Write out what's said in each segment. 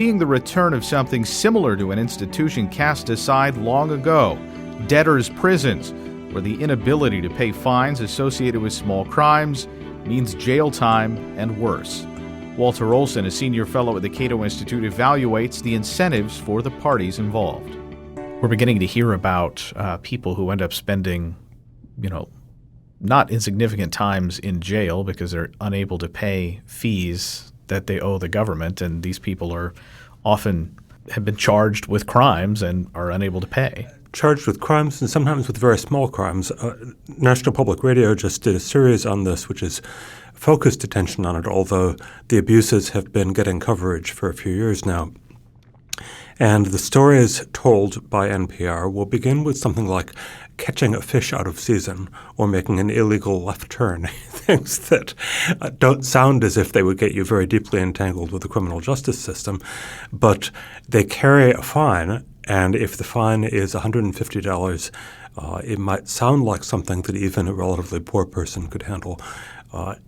Seeing the return of something similar to an institution cast aside long ago, debtors' prisons, where the inability to pay fines associated with small crimes means jail time and worse. Walter Olson, a senior fellow at the Cato Institute, evaluates the incentives for the parties involved. We're beginning to hear about people who end up spending, not insignificant times in jail because they're unable to pay fees that they owe the government, and these people are often have been charged with crimes and are unable to pay. Charged with crimes and sometimes with very small crimes. National Public Radio just did a series on this, which is focused attention on it, although the abuses have been getting coverage for a few years now. And the stories told by NPR will begin with something like catching a fish out of season or making an illegal left turn, things that don't sound as if they would get you very deeply entangled with the criminal justice system, but they carry a fine, and if the fine is $150, it might sound like something that even a relatively poor person could handle.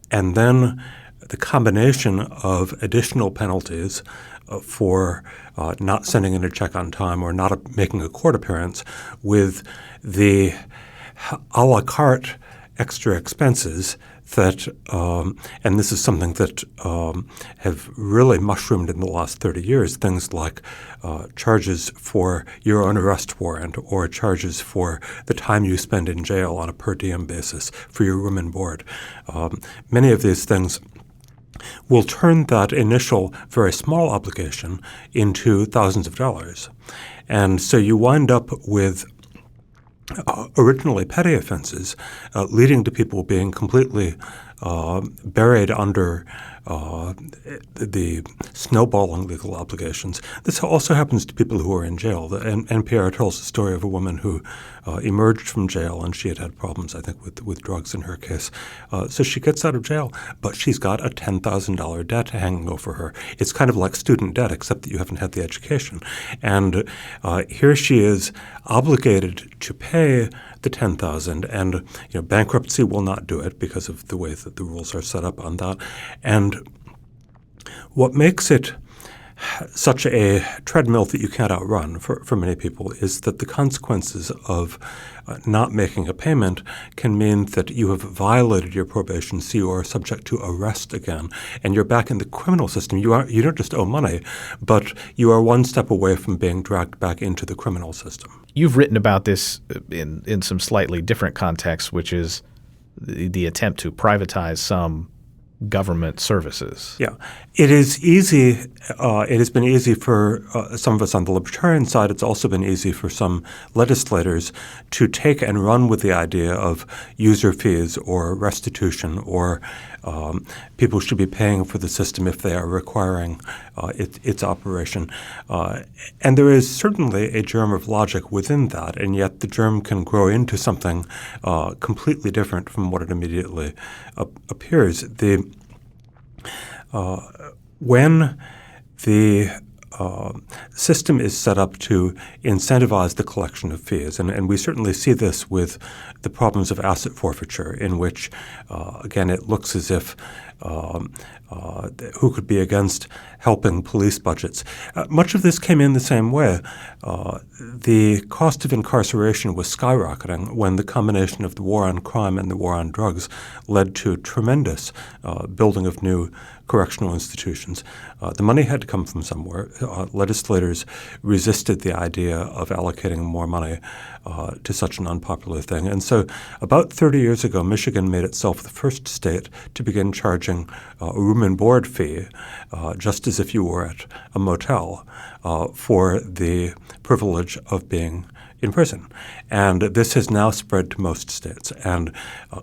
And then the combination of additional penalties for not sending in a check on time or not making a court appearance with the a la carte extra expenses that, and this is something that have really mushroomed in the last 30 years, things like charges for your own arrest warrant or charges for the time you spend in jail on a per diem basis for your room and board. Many of these things will turn that initial very small obligation into thousands of dollars. And so you wind up with originally petty offenses leading to people being completely buried under the snowballing legal obligations. This also happens to people who are in jail. NPR tells the story of a woman who emerged from jail, and she had problems, I think, with drugs in her case. So she gets out of jail, but she's got a $10,000 debt hanging over her. It's kind of like student debt, except that you haven't had the education. And here she is obligated to pay the $10,000, and bankruptcy will not do it because of the way that the rules are set up on that. And what makes it such a treadmill that you can't outrun for many people is that the consequences of not making a payment can mean that you have violated your probation, so you are subject to arrest again, and you're back in the criminal system. You don't just owe money, but you are one step away from being dragged back into the criminal system. You've written about this in some slightly different contexts, which is the attempt to privatize some government services. Yeah. It is easy. It has been easy for some of us on the libertarian side. It's also been easy for some legislators to take and run with the idea of user fees or restitution or people should be paying for the system if they are requiring its operation. And there is certainly a germ of logic within that, and yet the germ can grow into something completely different from what it immediately appears. When the system is set up to incentivize the collection of fees, and we certainly see this with the problems of asset forfeiture, in which, again, it looks as if who could be against helping police budgets. Much of this came in the same way. The cost of incarceration was skyrocketing when the combination of the war on crime and the war on drugs led to tremendous building of new correctional institutions. The money had to come from somewhere. Legislators resisted the idea of allocating more money to such an unpopular thing. And so about 30 years ago, Michigan made itself the first state to begin charging a room and board fee, just as if you were at a motel, for the privilege of being in prison. And this has now spread to most states. And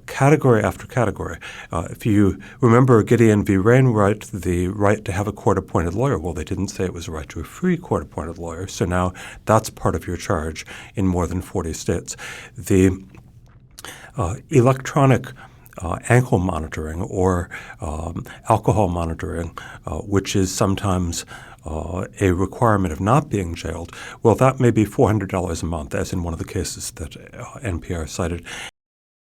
category after category, if you remember Gideon v. Wainwright, the right to have a court-appointed lawyer, well, they didn't say it was a right to a free court-appointed lawyer. So now that's part of your charge in more than 40 states. The electronic ankle monitoring or alcohol monitoring, which is sometimes a requirement of not being jailed, well, that may be $400 a month, as in one of the cases that NPR cited.